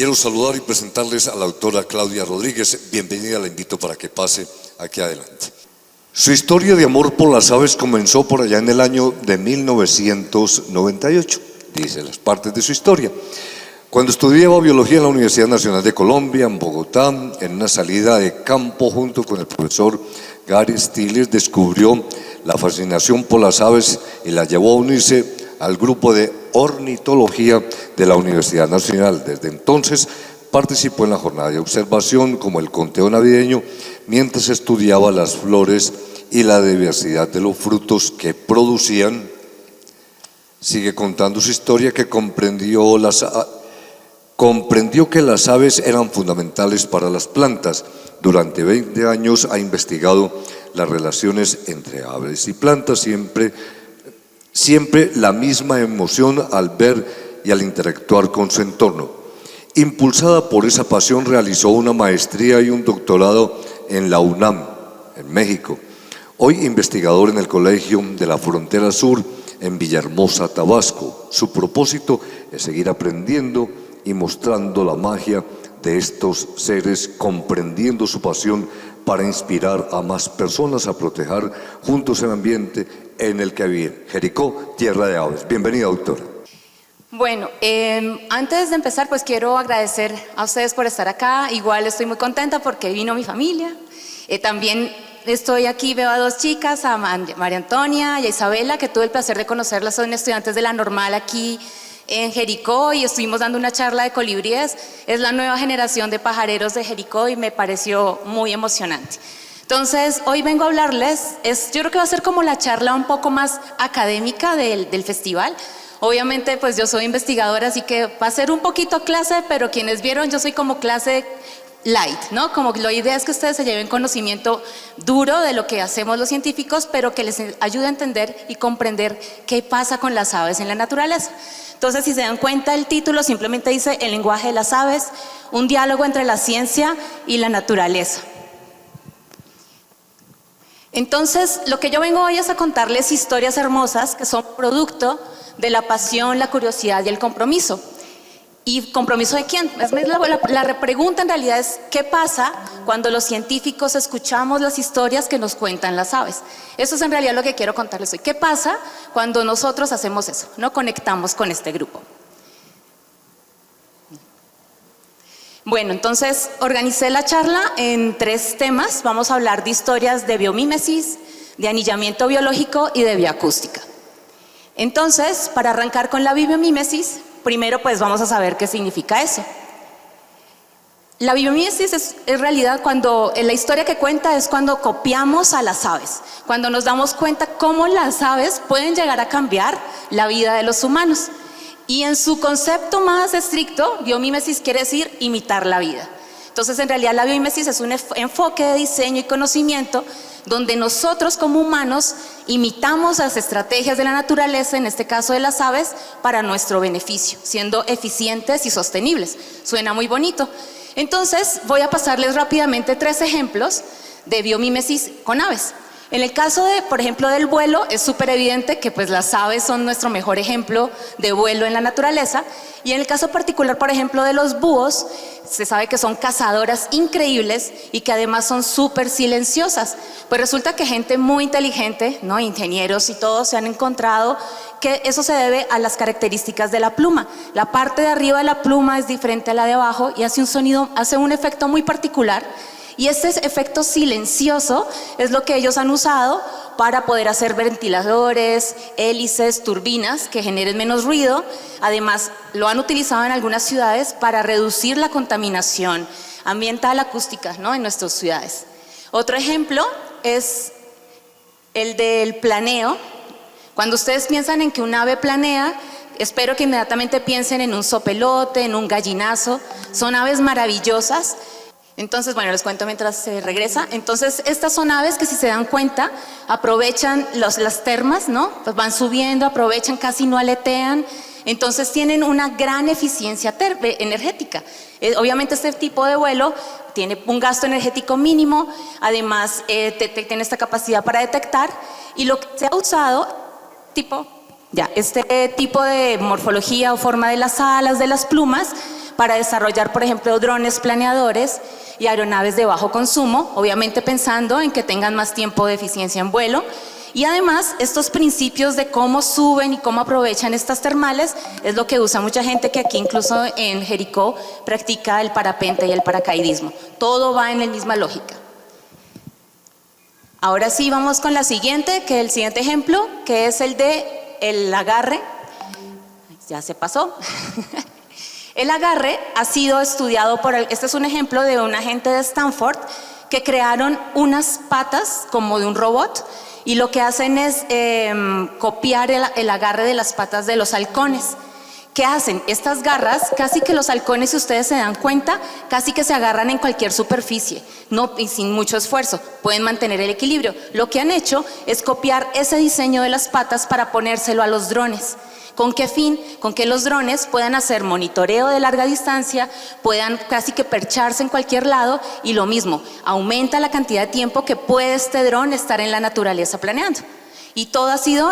Quiero saludar y presentarles a la doctora Claudia Rodríguez. Bienvenida, la invito para que pase aquí adelante. Su historia de amor por las aves comenzó por allá en el año de 1998, dice las partes de su historia. Cuando estudiaba biología en la Universidad Nacional de Colombia, en Bogotá, en una salida de campo junto con el profesor Gary Stiller, descubrió la fascinación por las aves y la llevó a unirse al grupo de ornitología de la Universidad Nacional. Desde entonces participó en la jornada de observación como el conteo navideño, mientras estudiaba las flores y la diversidad de los frutos que producían. Sigue contando su historia, que comprendió que las aves eran fundamentales para las plantas. Durante 20 años ha investigado las relaciones entre aves y plantas, siempre la misma emoción al ver y al interactuar con su entorno. Impulsada por esa pasión, realizó una maestría y un doctorado en la UNAM, en México. Hoy investigador en el Colegio de la Frontera Sur, en Villahermosa, Tabasco. Su propósito es seguir aprendiendo y mostrando la magia de estos seres, comprendiendo su pasión para inspirar a más personas a proteger juntos el ambiente en el que viven. Jericó, tierra de aves. Bienvenida, doctora. Bueno, antes de empezar, pues quiero agradecer a ustedes por estar acá. Igual estoy muy contenta porque vino mi familia. También estoy aquí, veo a dos chicas, a María Antonia y a Isabela, que tuve el placer de conocerlas, son estudiantes de la normal aquí en Jericó y estuvimos dando una charla de colibríes. Es la nueva generación de pajareros de Jericó y me pareció muy emocionante. Entonces, hoy vengo a hablarles, yo creo que va a ser como la charla un poco más académica del festival. Obviamente, pues yo soy investigadora, así que va a ser un poquito clase, pero quienes vieron, yo soy como clase light, ¿no? Como la idea es que ustedes se lleven conocimiento duro de lo que hacemos los científicos, pero que les ayude a entender y comprender qué pasa con las aves en la naturaleza. Entonces, si se dan cuenta, el título simplemente dice El lenguaje de las aves, un diálogo entre la ciencia y la naturaleza. Entonces, lo que yo vengo hoy es a contarles historias hermosas que son producto de la pasión, la curiosidad y el compromiso. ¿Y compromiso de quién? La pregunta en realidad es ¿qué pasa cuando los científicos escuchamos las historias que nos cuentan las aves? Eso es en realidad lo que quiero contarles hoy. ¿Qué pasa cuando nosotros hacemos eso? No conectamos con este grupo. Bueno, entonces organicé la charla en 3 temas. Vamos a hablar de historias de biomímesis, de anillamiento biológico y de bioacústica. Entonces, para arrancar con la biomímesis, primero pues vamos a saber qué significa eso. La biomímesis es en realidad la historia que cuenta es cuando copiamos a las aves, cuando nos damos cuenta cómo las aves pueden llegar a cambiar la vida de los humanos. Y en su concepto más estricto, biomímesis quiere decir imitar la vida. Entonces, en realidad la biomímesis es un enfoque de diseño y conocimiento donde nosotros como humanos imitamos las estrategias de la naturaleza, en este caso de las aves, para nuestro beneficio, siendo eficientes y sostenibles. Suena muy bonito. Entonces, voy a pasarles rápidamente 3 ejemplos de biomímesis con aves. En el caso por ejemplo, del vuelo, es súper evidente que pues las aves son nuestro mejor ejemplo de vuelo en la naturaleza. Y en el caso particular, por ejemplo, de los búhos, se sabe que son cazadoras increíbles y que además son súper silenciosas. Pues resulta que gente muy inteligente, ¿no? Ingenieros y todos se han encontrado que eso se debe a las características de la pluma. La parte de arriba de la pluma es diferente a la de abajo y hace un sonido, hace un efecto muy particular. Y este efecto silencioso es lo que ellos han usado para poder hacer ventiladores, hélices, turbinas que generen menos ruido. Además, lo han utilizado en algunas ciudades para reducir la contaminación ambiental acústica, ¿no? En nuestras ciudades. Otro ejemplo es el del planeo. Cuando ustedes piensan en que un ave planea, espero que inmediatamente piensen en un zopelote, en un gallinazo. Son aves maravillosas. Entonces, bueno, les cuento mientras se regresa. Entonces, estas son aves que, si se dan cuenta, aprovechan las termas, ¿no? Pues van subiendo, aprovechan, casi no aletean. Entonces, tienen una gran eficiencia energética. Obviamente, este tipo de vuelo tiene un gasto energético mínimo. Además, tiene esta capacidad para detectar. Y lo que se ha usado, este tipo de morfología o forma de las alas, de las plumas, para desarrollar, por ejemplo, drones planeadores y aeronaves de bajo consumo, obviamente pensando en que tengan más tiempo de eficiencia en vuelo. Y además, estos principios de cómo suben y cómo aprovechan estas termales es lo que usa mucha gente que aquí incluso en Jericó practica el parapente y el paracaidismo. Todo va en la misma lógica. Ahora sí vamos con la siguiente, que es el siguiente ejemplo, que es el de el agarre. Ya se pasó. El agarre ha sido estudiado este es un ejemplo de una gente de Stanford que crearon unas patas como de un robot y lo que hacen es copiar el agarre de las patas de los halcones. ¿Qué hacen? Estas garras, casi que los halcones, si ustedes se dan cuenta, casi que se agarran en cualquier superficie, y sin mucho esfuerzo, pueden mantener el equilibrio. Lo que han hecho es copiar ese diseño de las patas para ponérselo a los drones. ¿Con qué fin? Con que los drones puedan hacer monitoreo de larga distancia, puedan casi que percharse en cualquier lado y lo mismo, aumenta la cantidad de tiempo que puede este dron estar en la naturaleza planeando. Y todo ha sido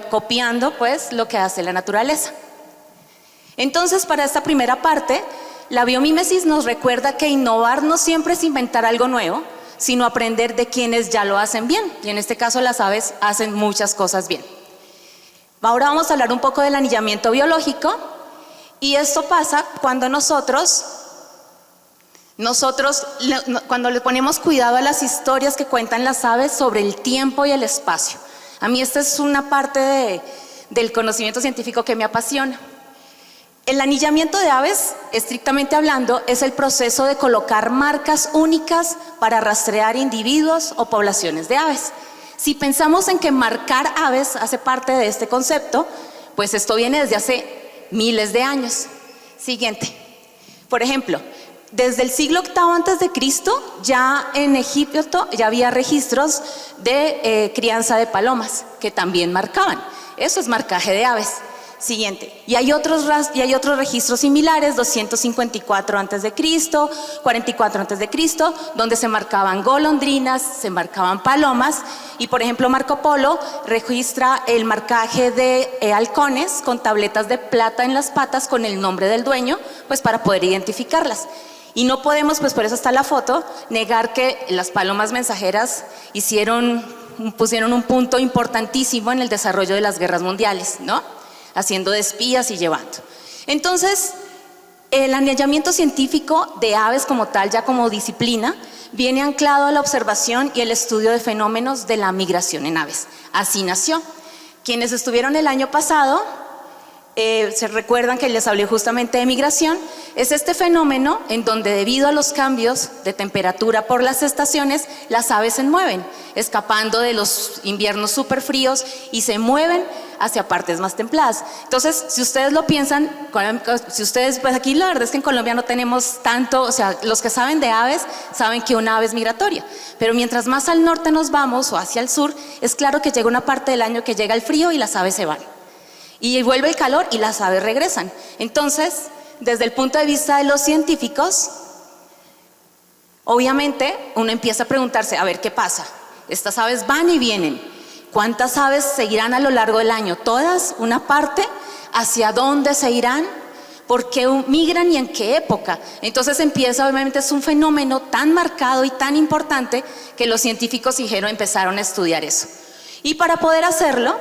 copiando pues lo que hace la naturaleza. Entonces, para esta primera parte, la biomímesis nos recuerda que innovar no siempre es inventar algo nuevo, sino aprender de quienes ya lo hacen bien. Y en este caso las aves hacen muchas cosas bien. Ahora vamos a hablar un poco del anillamiento biológico y esto pasa cuando nosotros cuando le ponemos cuidado a las historias que cuentan las aves sobre el tiempo y el espacio. A mí esta es una parte del conocimiento científico que me apasiona. El anillamiento de aves, estrictamente hablando, es el proceso de colocar marcas únicas para rastrear individuos o poblaciones de aves. Si pensamos en que marcar aves hace parte de este concepto, pues esto viene desde hace miles de años. Siguiente. Por ejemplo, desde el siglo VIII a.C., ya en Egipto ya había registros de crianza de palomas que también marcaban. Eso es marcaje de aves. Siguiente. Y hay otros registros similares, 254 a.C., 44 a.C., donde se marcaban golondrinas, se marcaban palomas. Y por ejemplo, Marco Polo registra el marcaje de halcones con tabletas de plata en las patas con el nombre del dueño, pues para poder identificarlas. Y no podemos, pues por eso está la foto, negar que las palomas mensajeras pusieron un punto importantísimo en el desarrollo de las guerras mundiales, ¿no? Haciendo de espías y llevando. Entonces, el anillamiento científico de aves como tal, ya como disciplina, viene anclado a la observación y el estudio de fenómenos de la migración en aves. Así nació. Quienes estuvieron el año pasado, se recuerdan que les hablé justamente de migración, es este fenómeno en donde debido a los cambios de temperatura por las estaciones, las aves se mueven, escapando de los inviernos súper fríos y se mueven hacia partes más templadas. Entonces, si ustedes lo piensan, pues aquí la verdad es que en Colombia no tenemos tanto, o sea, los que saben de aves saben que una ave es migratoria, pero mientras más al norte nos vamos o hacia el sur, es claro que llega una parte del año que llega el frío y las aves se van. Y vuelve el calor y las aves regresan. Entonces, desde el punto de vista de los científicos, obviamente uno empieza a preguntarse, a ver, ¿qué pasa? Estas aves van y vienen. ¿Cuántas aves seguirán a lo largo del año? ¿Todas? ¿Una parte? ¿Hacia dónde se irán? ¿Por qué migran y en qué época? Entonces empieza, obviamente es un fenómeno tan marcado y tan importante que los científicos empezaron a estudiar eso. Y para poder hacerlo,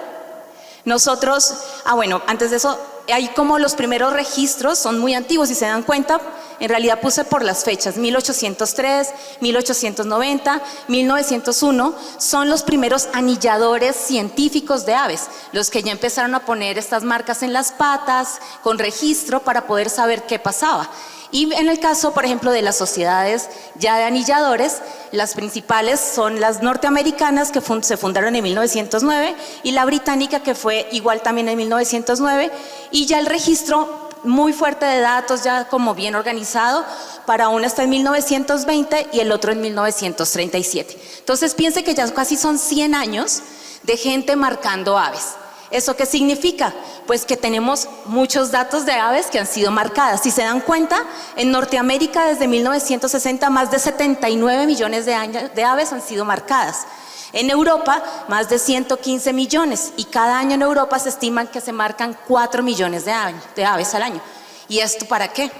nosotros, bueno, antes de eso, hay como los primeros registros, son muy antiguos, si se dan cuenta, en realidad puse por las fechas, 1803, 1890, 1901, son los primeros anilladores científicos de aves, los que ya empezaron a poner estas marcas en las patas, con registro para poder saber qué pasaba. Y en el caso, por ejemplo, de las sociedades ya de anilladores, las principales son las norteamericanas, que se fundaron en 1909, y la británica, que fue igual también en 1909, y ya el registro muy fuerte de datos, ya como bien organizado, para uno está en 1920 y el otro en 1937. Entonces piense que ya casi son 100 años de gente marcando aves. ¿Eso qué significa? Pues que tenemos muchos datos de aves que han sido marcadas. Si se dan cuenta, en Norteamérica desde 1960 más de 79 millones de aves han sido marcadas. En Europa, más de 115 millones, y cada año en Europa se estiman que se marcan 4 millones de aves al año. ¿Y esto para qué?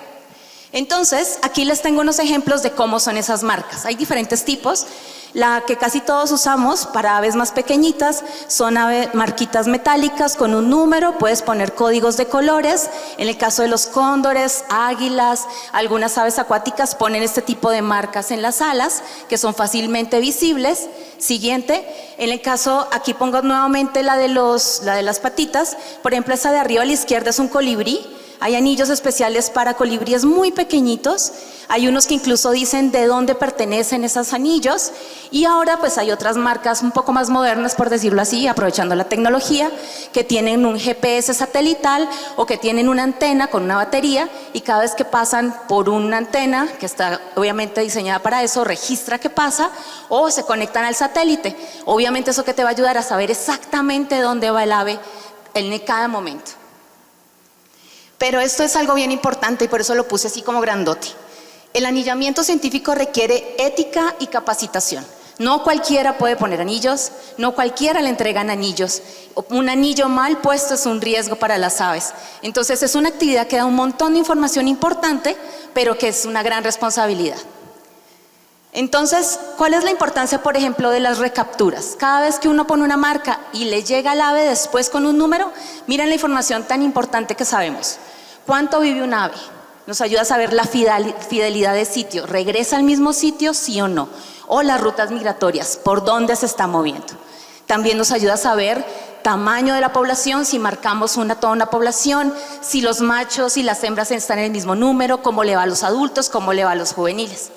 Entonces, aquí les tengo unos ejemplos de cómo son esas marcas. Hay diferentes tipos. La que casi todos usamos para aves más pequeñitas son marquitas metálicas con un número, puedes poner códigos de colores. En el caso de los cóndores, águilas, algunas aves acuáticas ponen este tipo de marcas en las alas que son fácilmente visibles. Siguiente, en el caso, aquí pongo nuevamente la de las patitas. Por ejemplo, esa de arriba a la izquierda es un colibrí. Hay anillos especiales para colibríes muy pequeñitos. Hay unos que incluso dicen de dónde pertenecen esos anillos. Y ahora pues hay otras marcas un poco más modernas, por decirlo así, aprovechando la tecnología, que tienen un GPS satelital o que tienen una antena con una batería, y cada vez que pasan por una antena, que está obviamente diseñada para eso, registra que pasa, o se conectan al satélite. Obviamente eso que te va a ayudar a saber exactamente dónde va el ave en cada momento. Pero esto es algo bien importante y por eso lo puse así como grandote. El anillamiento científico requiere ética y capacitación. No cualquiera puede poner anillos, no cualquiera le entregan anillos. Un anillo mal puesto es un riesgo para las aves. Entonces es una actividad que da un montón de información importante, pero que es una gran responsabilidad. Entonces, ¿cuál es la importancia, por ejemplo, de las recapturas? Cada vez que uno pone una marca y le llega al ave después con un número, miren la información tan importante que sabemos. ¿Cuánto vive un ave? Nos ayuda a saber la fidelidad de sitio. ¿Regresa al mismo sitio, sí o no? O las rutas migratorias, ¿por dónde se está moviendo? También nos ayuda a saber tamaño de la población, si marcamos toda una población, si los machos y las hembras están en el mismo número, cómo le va a los adultos, cómo le va a los juveniles.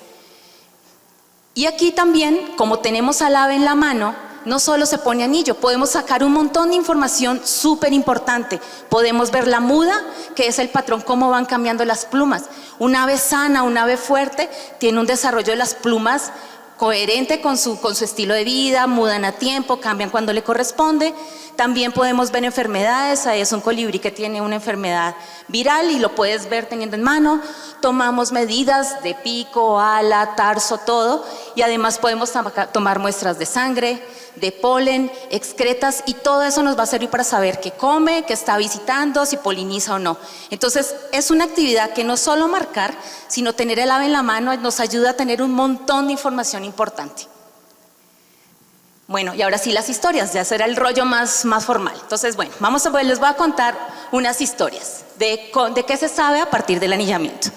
Y aquí también, como tenemos al ave en la mano, no solo se pone anillo, podemos sacar un montón de información súper importante. Podemos ver la muda, que es el patrón, cómo van cambiando las plumas. Un ave sana, un ave fuerte, tiene un desarrollo de las plumas coherente con su estilo de vida, mudan a tiempo, cambian cuando le corresponde. También podemos ver enfermedades. Ahí es un colibrí que tiene una enfermedad viral y lo puedes ver teniendo en mano. Tomamos medidas de pico, ala, tarso, todo, y además podemos tomar muestras de sangre, de polen, excretas, y todo eso nos va a servir para saber qué come, qué está visitando, si poliniza o no. Entonces es una actividad que no solo marcar, sino tener el ave en la mano nos ayuda a tener un montón de información importante. Bueno, y ahora sí las historias, ya será el rollo más formal. Entonces, bueno, les voy a contar unas historias de qué se sabe a partir del anillamiento.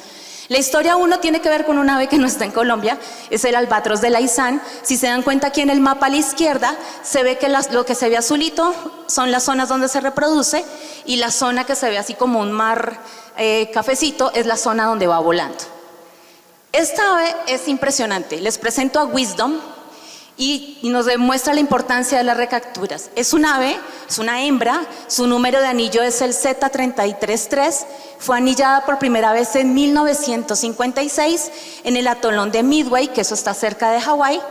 La historia 1 tiene que ver con un ave que no está en Colombia, es el albatros de Laizán. Si se dan cuenta, aquí en el mapa a la izquierda se ve que lo que se ve azulito son las zonas donde se reproduce, y la zona que se ve así como un mar cafecito es la zona donde va volando. Esta ave es impresionante. Les presento a Wisdom y nos demuestra la importancia de las recapturas. Es un ave, es una hembra, su número de anillo es el Z333, fue anillada por primera vez en 1956 en el atolón de Midway, que eso está cerca de Hawái,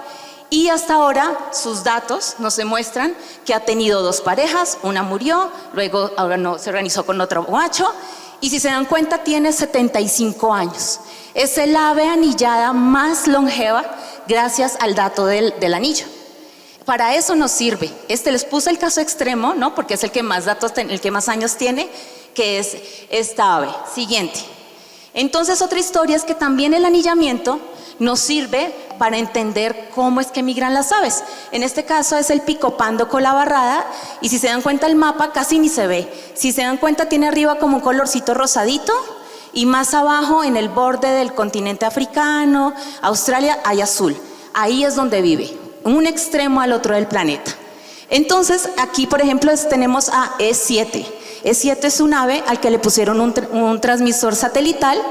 y hasta ahora sus datos nos demuestran que ha tenido 2 parejas, una murió, luego ahora no, se organizó con otro macho, y si se dan cuenta tiene 75 años. Es el ave anillada más longeva gracias al dato del anillo. Para eso nos sirve. Les puse el caso extremo, ¿no? Porque es el que más datos, el que más años tiene, que es esta ave. Siguiente. Entonces, otra historia es que también el anillamiento nos sirve para entender cómo es que migran las aves. En este caso es el picopando colabarrada, y si se dan cuenta el mapa casi ni se ve. Si se dan cuenta tiene arriba como un colorcito rosadito, y más abajo en el borde del continente africano, Australia, hay azul. Ahí es donde vive, un extremo al otro del planeta. Entonces aquí por ejemplo tenemos a E7. E7 es un ave al que le pusieron un transmisor satelital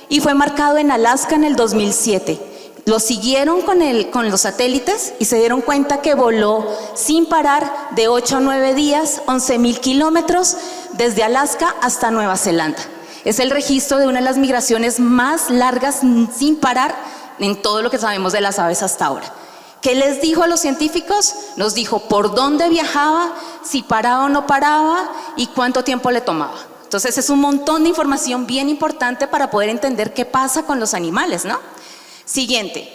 y fue marcado en Alaska en el 2007. Lo siguieron con los satélites y se dieron cuenta que voló sin parar de 8 a 9 días, 11.000 kilómetros desde Alaska hasta Nueva Zelanda. Es el registro de una de las migraciones más largas sin parar en todo lo que sabemos de las aves hasta ahora. ¿Qué les dijo a los científicos? Nos dijo por dónde viajaba, si paraba o no paraba y cuánto tiempo le tomaba. Entonces es un montón de información bien importante para poder entender qué pasa con los animales, ¿no? Siguiente.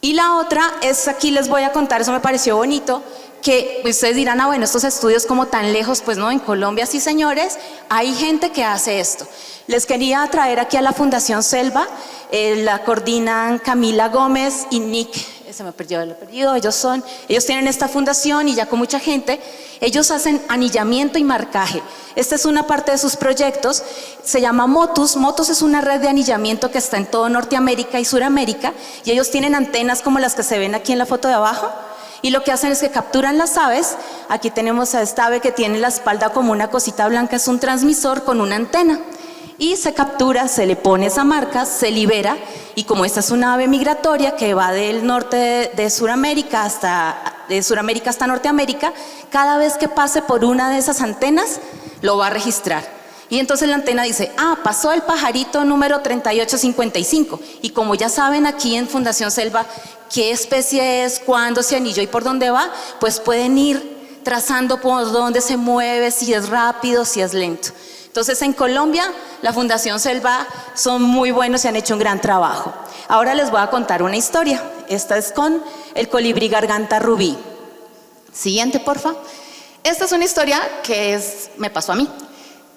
Y la otra es, aquí les voy a contar, eso me pareció bonito, que ustedes dirán, bueno, estos estudios como tan lejos, pues no, en Colombia sí, señores, hay gente que hace esto. Les quería traer aquí a la Fundación Selva, la coordinan Camila Gómez y Nick, se me perdió el apellido, ellos tienen esta fundación y ya con mucha gente, ellos hacen anillamiento y marcaje. Esta es una parte de sus proyectos, se llama Motus. Motus es una red de anillamiento que está en todo Norteamérica y Suramérica, y ellos tienen antenas como las que se ven aquí en la foto de abajo, y lo que hacen es que capturan las aves. Aquí tenemos a esta ave que tiene la espalda como una cosita blanca, es un transmisor con una antena. Y se captura, se le pone esa marca, se libera, y como esta es una ave migratoria que va del norte de Sudamérica hasta Norteamérica, cada vez que pase por una de esas antenas, lo va a registrar. Y entonces la antena dice, pasó el pajarito número 3855. Y como ya saben aquí en Fundación Selva qué especie es, cuándo se anilló y por dónde va, pues pueden ir trazando por dónde se mueve, si es rápido, si es lento. Entonces en Colombia la Fundación Selva son muy buenos y han hecho un gran trabajo. Ahora les voy a contar una historia. Esta es con el colibrí garganta rubí. Siguiente, porfa. Esta es una historia que me pasó a mí.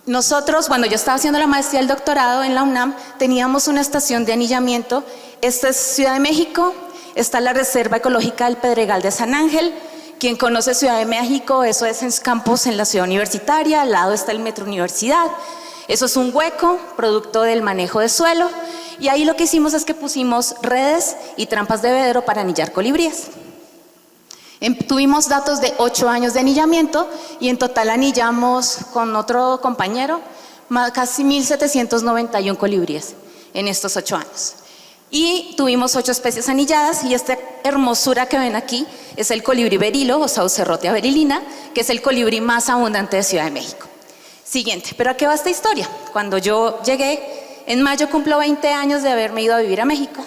Nosotros, cuando yo estaba haciendo la maestría y el doctorado en la UNAM, teníamos una estación de anillamiento. Esta es Ciudad de México, está la Reserva Ecológica del Pedregal de San Ángel. Quien conoce Ciudad de México, eso es en campus en la ciudad universitaria, al lado está el Metro Universidad. Eso es un hueco, producto del manejo de suelo, y ahí lo que hicimos es que pusimos redes y trampas de bebedero para anillar colibríes. Tuvimos datos de 8 años de anillamiento, y en total anillamos con otro compañero casi 1.791 colibríes en estos 8 años. Y tuvimos 8 especies anilladas, y esta hermosura que ven aquí es el colibrí berilo o Saucerrotia berilina, que es el colibrí más abundante de Ciudad de México. Siguiente, pero ¿a qué va esta historia? Cuando yo llegué, en mayo cumplo 20 años de haberme ido a vivir a México,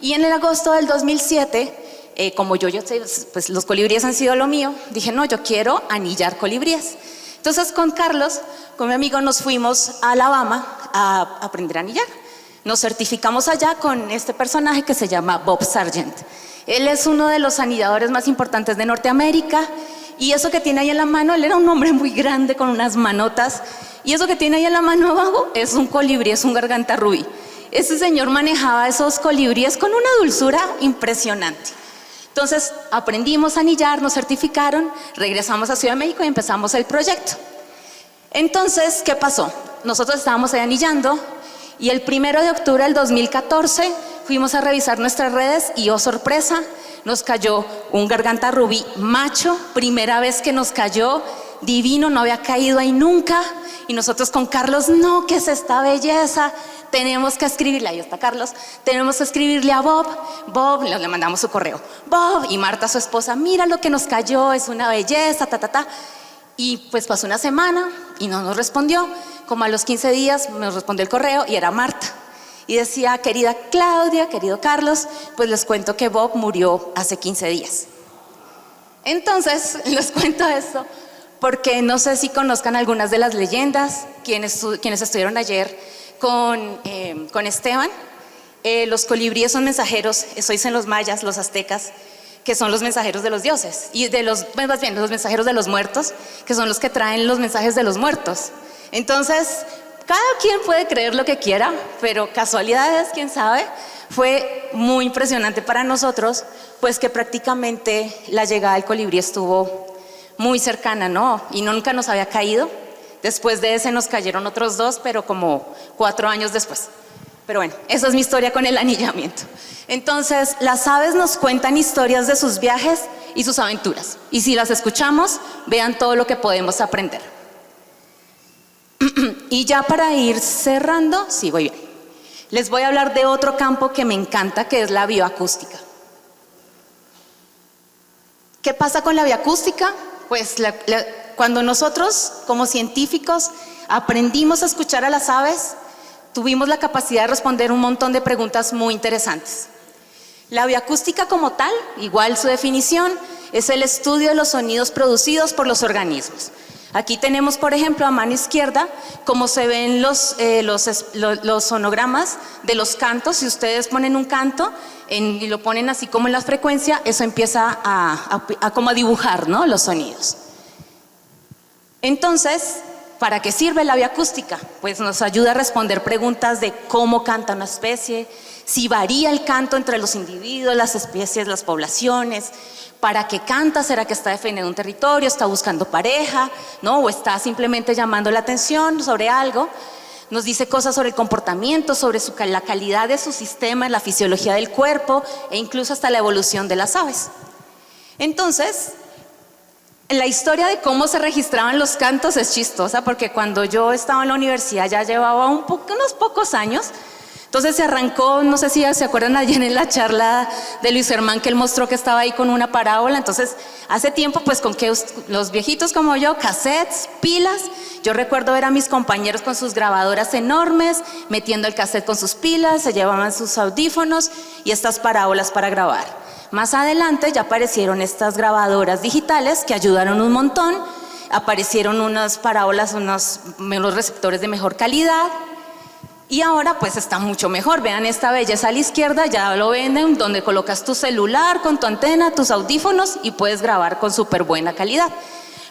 y en el agosto del 2007, como yo sé, pues los colibríes han sido lo mío, dije, no, yo quiero anillar colibríes. Entonces con Carlos, con mi amigo, nos fuimos a Alabama a aprender a anillar. Nos certificamos allá con este personaje que se llama Bob Sargent. Él es uno de los anilladores más importantes de Norteamérica, y eso que tiene ahí en la mano, él era un hombre muy grande con unas manotas, y eso que tiene ahí en la mano abajo es un colibrí, es un garganta rubí. Ese señor manejaba esos colibríes con una dulzura impresionante. Entonces aprendimos a anillar, nos certificaron, regresamos a Ciudad de México y empezamos el proyecto. Entonces, ¿qué pasó? Nosotros estábamos ahí anillando, y el 1 de octubre del 2014 fuimos a revisar nuestras redes y, oh sorpresa, nos cayó un garganta rubí macho, primera vez que nos cayó, divino, no había caído ahí nunca. Y nosotros con Carlos, no, ¿qué es esta belleza? Tenemos que escribirle, ahí está Carlos, tenemos que escribirle a Bob. Bob, le mandamos su correo. Bob, y Marta, su esposa, mira lo que nos cayó, es una belleza, Y pues pasó una semana y no nos respondió. Como a los 15 días nos respondió el correo y era Marta. Y decía, querida Claudia, querido Carlos, pues les cuento que Bob murió hace 15 días. Entonces, les cuento esto porque no sé si conozcan algunas de las leyendas, quienes estuvieron ayer con Esteban. Los colibríes son mensajeros, eso dicen los mayas, los aztecas, que son los mensajeros de los dioses, y más bien los mensajeros de los muertos, que son los que traen los mensajes de los muertos. Entonces, cada quien puede creer lo que quiera, pero casualidades, quién sabe. Fue muy impresionante para nosotros, pues que prácticamente la llegada del colibrí estuvo muy cercana, ¿no? Y nunca nos había caído. Después de ese nos cayeron otros 2, pero como 4 años después. Pero bueno, esa es mi historia con el anillamiento. Entonces, las aves nos cuentan historias de sus viajes y sus aventuras. Y si las escuchamos, vean todo lo que podemos aprender. Y ya para ir cerrando, sí, voy bien. Les voy a hablar de otro campo que me encanta, que es la bioacústica. ¿Qué pasa con la bioacústica? Pues cuando nosotros, como científicos, aprendimos a escuchar a las aves, tuvimos la capacidad de responder un montón de preguntas muy interesantes. La bioacústica como tal, igual su definición, es el estudio de los sonidos producidos por los organismos. Aquí tenemos, por ejemplo, a mano izquierda, cómo se ven los sonogramas de los cantos. Si ustedes ponen un canto y lo ponen así como en la frecuencia, eso empieza como a dibujar, ¿no?, los sonidos. Entonces, ¿para qué sirve la bioacústica? Pues nos ayuda a responder preguntas de cómo canta una especie, si varía el canto entre los individuos, las especies, las poblaciones, para qué canta, será que está defendiendo un territorio, está buscando pareja, ¿no?, o está simplemente llamando la atención sobre algo. Nos dice cosas sobre el comportamiento, sobre la calidad de su sistema, la fisiología del cuerpo e incluso hasta la evolución de las aves. Entonces, la historia de cómo se registraban los cantos es chistosa, porque cuando yo estaba en la universidad ya llevaba unos pocos años. Entonces se arrancó, no sé si se acuerdan ayer en la charla de Luis Germán, que él mostró que estaba ahí con una parábola. Entonces hace tiempo, pues con que los viejitos como yo, cassettes, pilas. Yo recuerdo ver a mis compañeros con sus grabadoras enormes, metiendo el cassette con sus pilas, se llevaban sus audífonos y estas parábolas para grabar. Más adelante ya aparecieron estas grabadoras digitales que ayudaron un montón. Aparecieron unas parábolas, unos receptores de mejor calidad. Y ahora pues está mucho mejor. Vean esta belleza a la izquierda, ya lo venden, donde colocas tu celular con tu antena, tus audífonos y puedes grabar con súper buena calidad.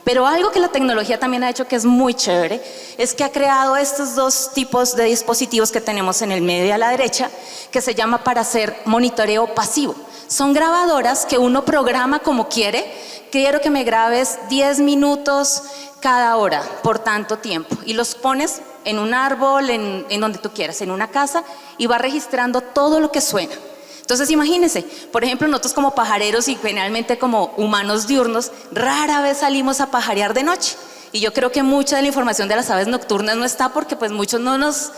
Pero algo que la tecnología también ha hecho que es muy chévere es que ha creado estos dos tipos de dispositivos que tenemos en el medio y a la derecha, que se llama para hacer monitoreo pasivo. Son grabadoras que uno programa como quiere. Quiero que me grabes 10 minutos cada hora por tanto tiempo, y los pones en un árbol, en donde tú quieras, en una casa, y va registrando todo lo que suena. Entonces imagínense, por ejemplo, nosotros como pajareros y generalmente como humanos diurnos, rara vez salimos a pajarear de noche. Y yo creo que mucha de la información de las aves nocturnas no está porque pues muchos no nos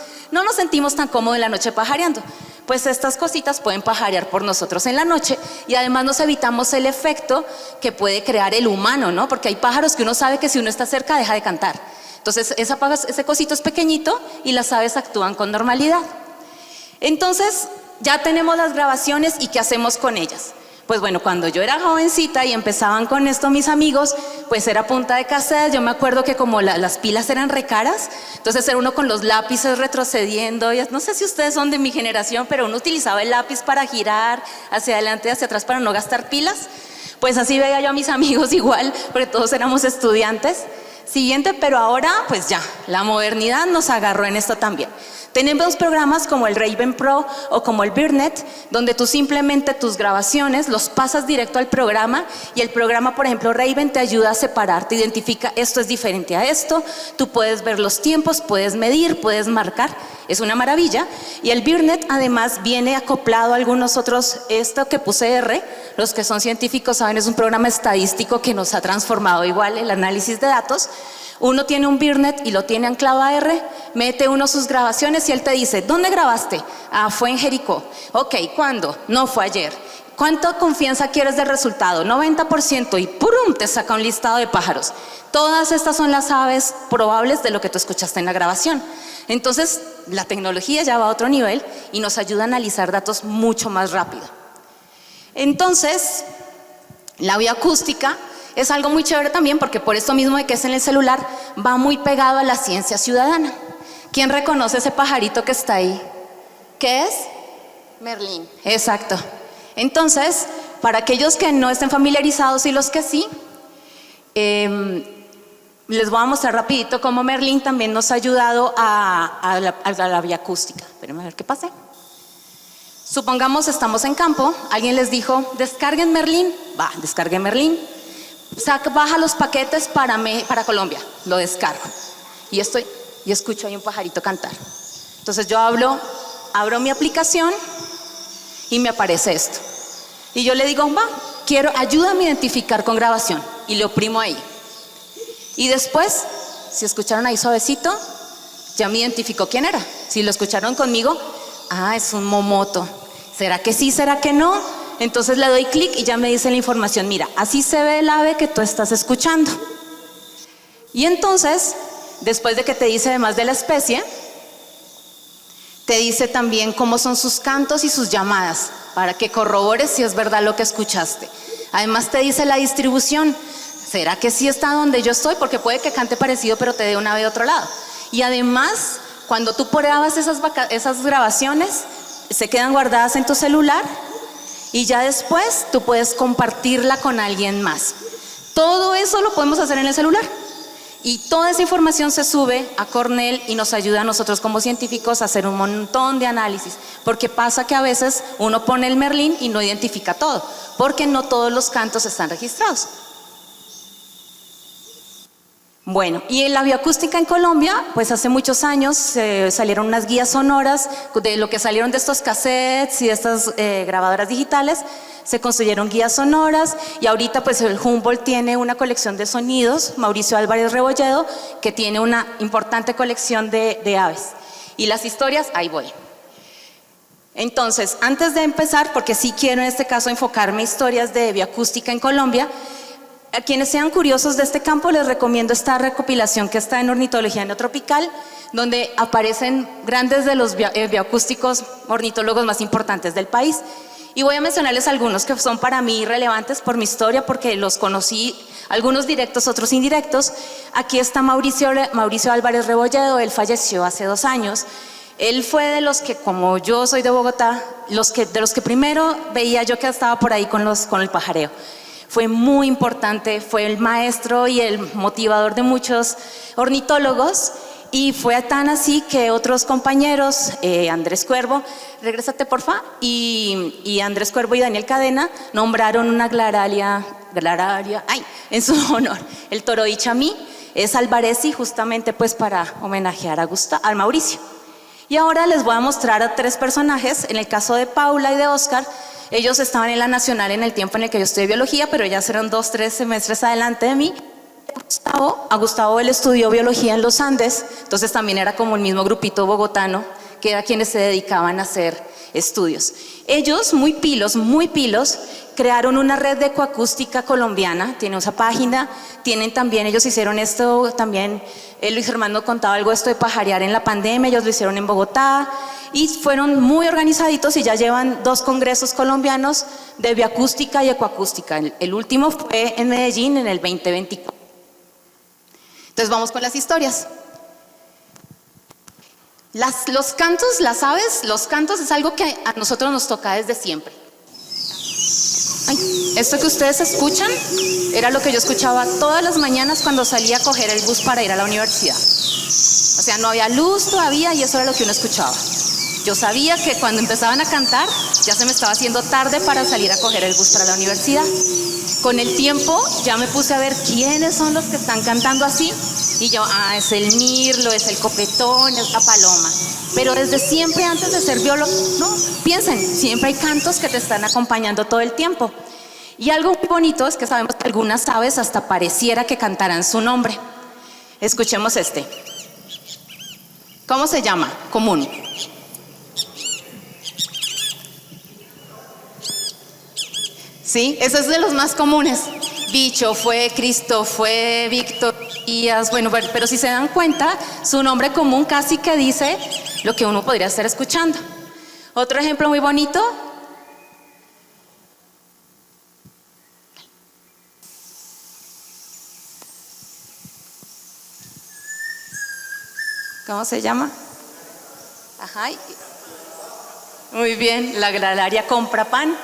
sentimos tan cómodos en la noche pajareando. Pues estas cositas pueden pajarear por nosotros en la noche, y además nos evitamos el efecto que puede crear el humano, ¿no? Porque hay pájaros que uno sabe que si uno está cerca deja de cantar. Entonces ese cosito es pequeñito y las aves actúan con normalidad. Entonces ya tenemos las grabaciones, ¿y qué hacemos con ellas? Pues bueno, cuando yo era jovencita y empezaban con esto mis amigos, pues era punta de cassette. Yo me acuerdo que como las pilas eran recaras, entonces era uno con los lápices retrocediendo. Y no sé si ustedes son de mi generación, pero uno utilizaba el lápiz para girar hacia adelante y hacia atrás para no gastar pilas. Pues así veía yo a mis amigos igual, porque todos éramos estudiantes. Siguiente, pero ahora pues ya, la modernidad nos agarró en esto también. Tenemos programas como el Raven Pro o como el BirdNet, donde tú simplemente tus grabaciones los pasas directo al programa, y el programa, por ejemplo, Raven, te ayuda a separar, te identifica esto es diferente a esto, tú puedes ver los tiempos, puedes medir, puedes marcar, es una maravilla. Y el BirdNet además viene acoplado a algunos otros, esto que puse R, los que son científicos saben, es un programa estadístico que nos ha transformado igual el análisis de datos. Uno tiene un BirdNet y lo tiene anclado a R, mete uno sus grabaciones y él te dice, ¿dónde grabaste? Ah, fue en Jericó. Ok, ¿cuándo? No, fue ayer. ¿Cuánta confianza quieres del resultado? 90%, y ¡pum!, te saca un listado de pájaros. Todas estas son las aves probables de lo que tú escuchaste en la grabación. Entonces, la tecnología ya va a otro nivel y nos ayuda a analizar datos mucho más rápido. Entonces, la bioacústica es algo muy chévere también, porque por esto mismo de que es en el celular, va muy pegado a la ciencia ciudadana. ¿Quién reconoce ese pajarito que está ahí? ¿Qué es? Merlín. Exacto. Entonces, para aquellos que no estén familiarizados y los que sí, les voy a mostrar rapidito cómo Merlín también nos ha ayudado a la bioacústica. Espérenme a ver qué pase. Supongamos estamos en campo, alguien les dijo, descarguen Merlín. Va, descarguen Merlín. Baja los paquetes para Colombia, lo descargo y escucho ahí un pajarito cantar. Entonces yo abro mi aplicación y me aparece esto, y yo le digo, ayúdame a identificar con grabación, y le oprimo ahí, y después, si escucharon ahí suavecito, ya me identificó quién era. Si lo escucharon conmigo, es un momoto. ¿Será que sí? ¿Será que no? Entonces le doy clic y ya me dice la información, mira, así se ve el ave que tú estás escuchando. Y entonces, después de que te dice además de la especie, te dice también cómo son sus cantos y sus llamadas, para que corrobores si es verdad lo que escuchaste. Además te dice la distribución. ¿Será que sí está donde yo estoy? Porque puede que cante parecido, pero te dé una ave de otro lado. Y además, cuando tú grabas esas grabaciones, se quedan guardadas en tu celular y ya después tú puedes compartirla con alguien más. Todo eso lo podemos hacer en el celular. Y toda esa información se sube a Cornell y nos ayuda a nosotros como científicos a hacer un montón de análisis. Porque pasa que a veces uno pone el Merlín y no identifica todo, porque no todos los cantos están registrados. Bueno, y en la bioacústica en Colombia, pues hace muchos años salieron unas guías sonoras de lo que salieron de estos cassettes y de estas grabadoras digitales. Se construyeron guías sonoras y ahorita pues el Humboldt tiene una colección de sonidos, Mauricio Álvarez Rebolledo, que tiene una importante colección de aves. Y las historias, ahí voy. Entonces, antes de empezar, porque sí quiero en este caso enfocarme en historias de bioacústica en Colombia, a quienes sean curiosos de este campo les recomiendo esta recopilación que está en Ornitología Neotropical, donde aparecen grandes de los bioacústicos ornitólogos más importantes del país. Y voy a mencionarles algunos que son para mí relevantes por mi historia, porque los conocí, algunos directos, otros indirectos. Aquí está Mauricio Álvarez Rebolledo, él falleció hace 2 años. Él fue de los que, como yo soy de Bogotá, de los que primero veía yo que estaba por ahí con el pajareo. Fue muy importante, fue el maestro y el motivador de muchos ornitólogos. Y fue tan así que otros compañeros, Andrés Cuervo, regrésate porfa, y Andrés Cuervo y Daniel Cadena nombraron una glararia, en su honor. El toro Ichamí es alvarezi justamente pues para homenajear a Mauricio. Y ahora les voy a mostrar a 3 personajes. En el caso de Paula y de Oscar, ellos estaban en la Nacional en el tiempo en el que yo estudié biología, pero ellas eran 2, 3 semestres adelante de mí. A Gustavo él estudió biología en los Andes, entonces también era como el mismo grupito bogotano, que era quienes se dedicaban a hacer estudios. Ellos, muy pilos, crearon una red de ecoacústica colombiana, tienen esa página, ellos hicieron esto también, Luis Germán contaba algo esto de pajarear en la pandemia, ellos lo hicieron en Bogotá, y fueron muy organizaditos y ya llevan 2 congresos colombianos de bioacústica y ecoacústica. El último fue en Medellín en el 2024. Entonces vamos con las historias. Los cantos, las aves, los cantos es algo que a nosotros nos toca desde siempre. Esto que ustedes escuchan era lo que yo escuchaba todas las mañanas cuando salía a coger el bus para ir a la universidad. O sea, no había luz todavía y eso era lo que uno escuchaba. Yo sabía que cuando empezaban a cantar ya se me estaba haciendo tarde para salir a coger el bus para la universidad. Con el tiempo ya me puse a ver quiénes son los que están cantando así y yo, es el mirlo, es el copetón, es la paloma. Pero desde siempre, antes de ser biólogo, no, piensen, siempre hay cantos que te están acompañando todo el tiempo. Y algo muy bonito es que sabemos que algunas aves hasta pareciera que cantaran su nombre. Escuchemos este. ¿Cómo se llama? Común. ¿Sí? Ese es de los más comunes. Bicho fue, Cristo fue, Víctor, Díaz, bueno, pero si se dan cuenta, su nombre común casi que dice lo que uno podría estar escuchando. Otro ejemplo muy bonito. ¿Cómo se llama? Ajá. Muy bien, la glararia compra pan.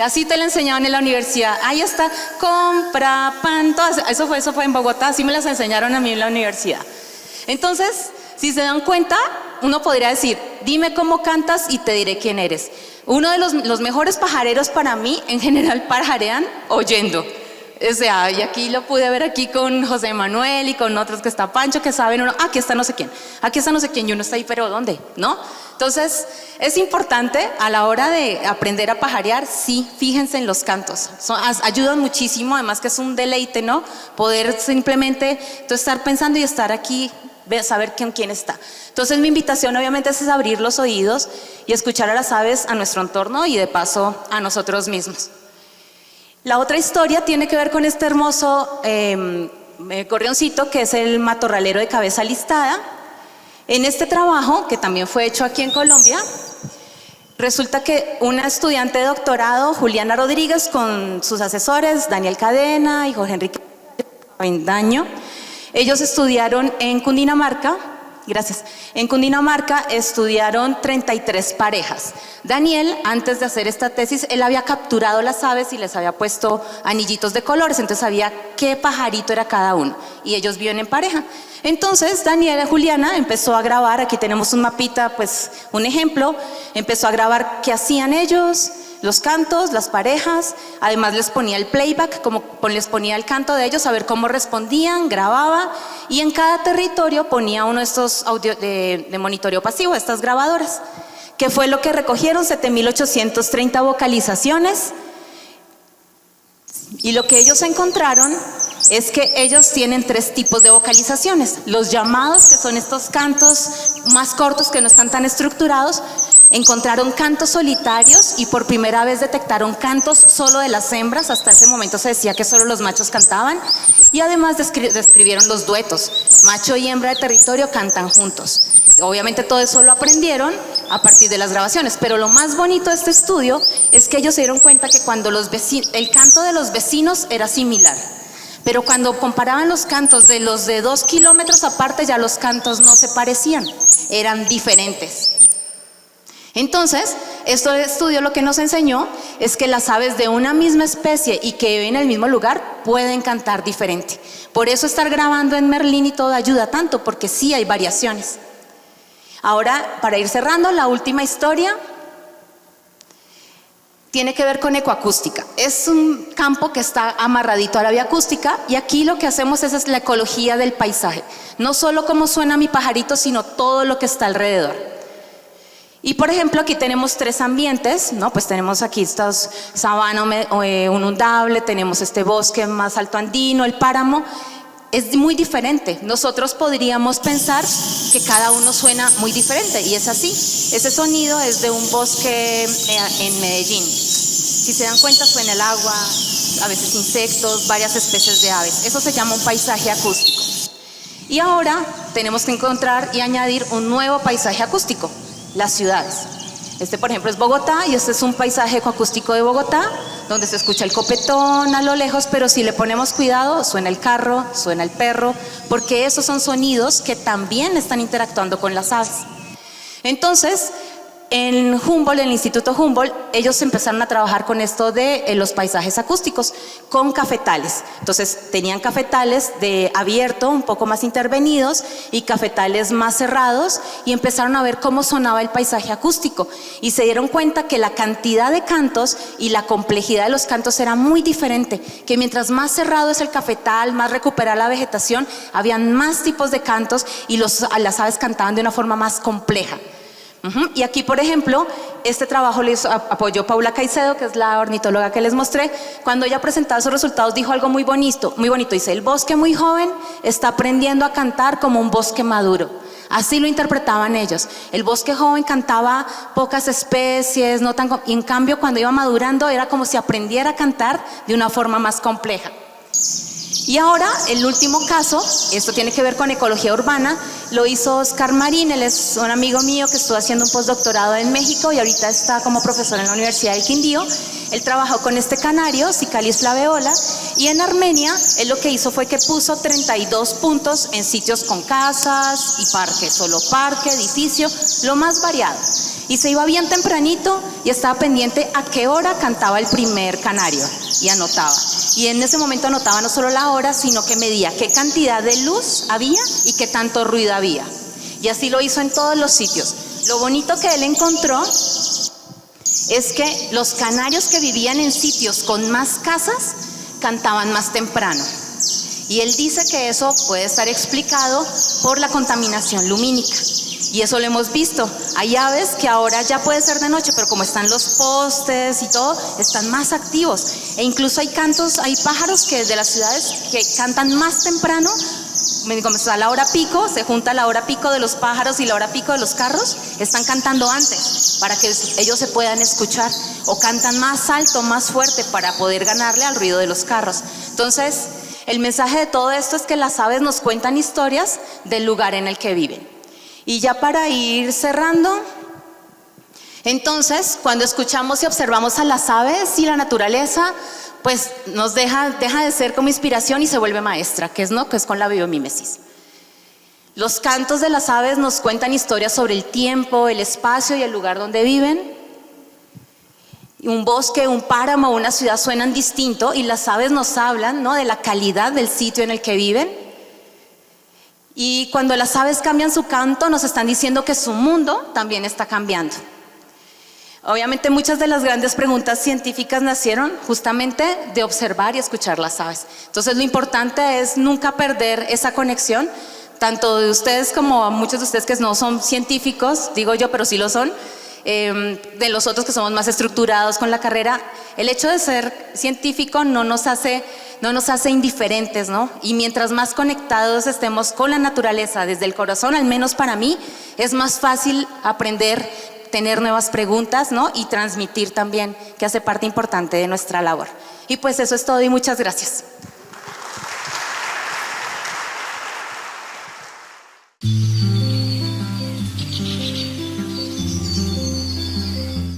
Así te la enseñaban en la universidad. Ahí está, compra pan. Eso fue en Bogotá, así me las enseñaron a mí en la universidad. Entonces, si se dan cuenta, uno podría decir, dime cómo cantas y te diré quién eres. Uno de los mejores pajareros para mí, en general, pajarean oyendo. O sea, y aquí lo pude ver aquí con José Manuel y con otros que está Pancho, que saben uno, aquí está no sé quién, y uno está ahí, pero ¿dónde? ¿No? Entonces, es importante a la hora de aprender a pajarear, sí, fíjense en los cantos. Ayudan muchísimo, además que es un deleite, ¿no? Poder simplemente estar pensando y estar aquí, saber con quién está. Entonces, mi invitación obviamente es abrir los oídos y escuchar a las aves, a nuestro entorno y de paso a nosotros mismos. La otra historia tiene que ver con este hermoso gorrioncito que es el matorralero de cabeza listada. En este trabajo, que también fue hecho aquí en Colombia, resulta que una estudiante de doctorado, Juliana Rodríguez, con sus asesores, Daniel Cadena y Jorge Enrique, Avendaño. Ellos estudiaron en Cundinamarca. Gracias. En Cundinamarca estudiaron 33 parejas. Daniel, antes de hacer esta tesis, él había capturado las aves y les había puesto anillitos de colores, entonces sabía qué pajarito era cada uno. Y ellos viven en pareja. Entonces, Daniel y Juliana empezó a grabar, aquí tenemos un mapita, pues un ejemplo, empezó a grabar qué hacían ellos, los cantos, las parejas, además les ponía el playback, como les ponía el canto de ellos, a ver cómo respondían, grababa, y en cada territorio ponía uno de estos audio de monitoreo pasivo, estas grabadoras, que fue lo que recogieron, 7.830 vocalizaciones, y lo que ellos encontraron es que ellos tienen 3 tipos de vocalizaciones. Los llamados, que son estos cantos más cortos que no están tan estructurados, encontraron cantos solitarios y por primera vez detectaron cantos solo de las hembras. Hasta ese momento se decía que solo los machos cantaban, y además describieron los duetos, macho y hembra de territorio cantan juntos. Obviamente todo eso lo aprendieron a partir de las grabaciones, pero lo más bonito de este estudio es que ellos se dieron cuenta que cuando el canto de los vecinos era similar, pero cuando comparaban los cantos de los de 2 kilómetros aparte, ya los cantos no se parecían, eran diferentes. Entonces, este estudio lo que nos enseñó es que las aves de una misma especie y que viven en el mismo lugar pueden cantar diferente. Por eso estar grabando en Merlín y todo ayuda tanto, porque sí hay variaciones. Ahora, para ir cerrando, la última historia tiene que ver con ecoacústica. Es un campo que está amarradito a la vía acústica, y aquí lo que hacemos es la ecología del paisaje. No solo cómo suena mi pajarito, sino todo lo que está alrededor. Y por ejemplo, aquí tenemos 3 ambientes, ¿no? Pues tenemos aquí estas sabana inundable, tenemos este bosque más alto andino, el páramo. Es muy diferente. Nosotros podríamos pensar que cada uno suena muy diferente, y es así. Ese sonido es de un bosque en Medellín. Si se dan cuenta, suena el agua, a veces insectos, varias especies de aves. Eso se llama un paisaje acústico. Y ahora tenemos que encontrar y añadir un nuevo paisaje acústico: las ciudades. Este, por ejemplo, es Bogotá, y este es un paisaje ecoacústico de Bogotá, donde se escucha el copetón a lo lejos, pero si le ponemos cuidado, suena el carro, suena el perro, porque esos son sonidos que también están interactuando con las aves. Entonces, en Humboldt, en el Instituto Humboldt, ellos empezaron a trabajar con esto de los paisajes acústicos, con cafetales. Entonces tenían cafetales de abierto, un poco más intervenidos, y cafetales más cerrados, y empezaron a ver cómo sonaba el paisaje acústico, y se dieron cuenta que la cantidad de cantos y la complejidad de los cantos era muy diferente, que mientras más cerrado es el cafetal, más recupera la vegetación, habían más tipos de cantos, y las aves cantaban de una forma más compleja. Y aquí, por ejemplo, este trabajo le apoyó Paula Caicedo, que es la ornitóloga que les mostré. Cuando ella presentaba sus resultados, dijo algo muy bonito, dice: el bosque muy joven está aprendiendo a cantar como un bosque maduro. Así lo interpretaban ellos. El bosque joven cantaba pocas especies, y en cambio cuando iba madurando era como si aprendiera a cantar de una forma más compleja. Y ahora, el último caso, esto tiene que ver con ecología urbana, lo hizo Oscar Marín. Él es un amigo mío que estuvo haciendo un postdoctorado en México y ahorita está como profesor en la Universidad del Quindío. Él trabajó con este canario, Cicalis flaveola, y en Armenia él lo que hizo fue que puso 32 puntos en sitios con casas y parques, solo parque, edificio, lo más variado. Y se iba bien tempranito y estaba pendiente a qué hora cantaba el primer canario, y anotaba. Y en ese momento anotaba no solo la hora, sino que medía qué cantidad de luz había y qué tanto ruido había. Y así lo hizo en todos los sitios. Lo bonito que él encontró es que los canarios que vivían en sitios con más casas cantaban más temprano. Y él dice que eso puede estar explicado por la contaminación lumínica. Y eso lo hemos visto. Hay aves que ahora ya puede ser de noche, pero como están los postes y todo, están más activos. E incluso hay pájaros que de las ciudades que cantan más temprano. Como está la hora pico, se junta la hora pico de los pájaros y la hora pico de los carros, están cantando antes para que ellos se puedan escuchar, o cantan más alto, más fuerte para poder ganarle al ruido de los carros. Entonces, el mensaje de todo esto es que las aves nos cuentan historias del lugar en el que viven. Y ya para ir cerrando, entonces, cuando escuchamos y observamos a las aves y la naturaleza, pues nos deja de ser como inspiración y se vuelve maestra, que es con la biomímesis. Los cantos de las aves nos cuentan historias sobre el tiempo, el espacio y el lugar donde viven. Un bosque, un páramo, una ciudad suenan distinto y las aves nos hablan, ¿no?, de la calidad del sitio en el que viven. Y cuando las aves cambian su canto, nos están diciendo que su mundo también está cambiando. Obviamente muchas de las grandes preguntas científicas nacieron justamente de observar y escuchar las aves. Entonces lo importante es nunca perder esa conexión, tanto de ustedes como muchos de ustedes que no son científicos, digo yo, pero sí lo son, de los otros que somos más estructurados con la carrera. El hecho de ser científico no nos hace indiferentes, ¿no? Y mientras más conectados estemos con la naturaleza desde el corazón, al menos para mí, es más fácil aprender, tener nuevas preguntas, ¿no?, y transmitir también, que hace parte importante de nuestra labor. Y pues eso es todo y muchas gracias.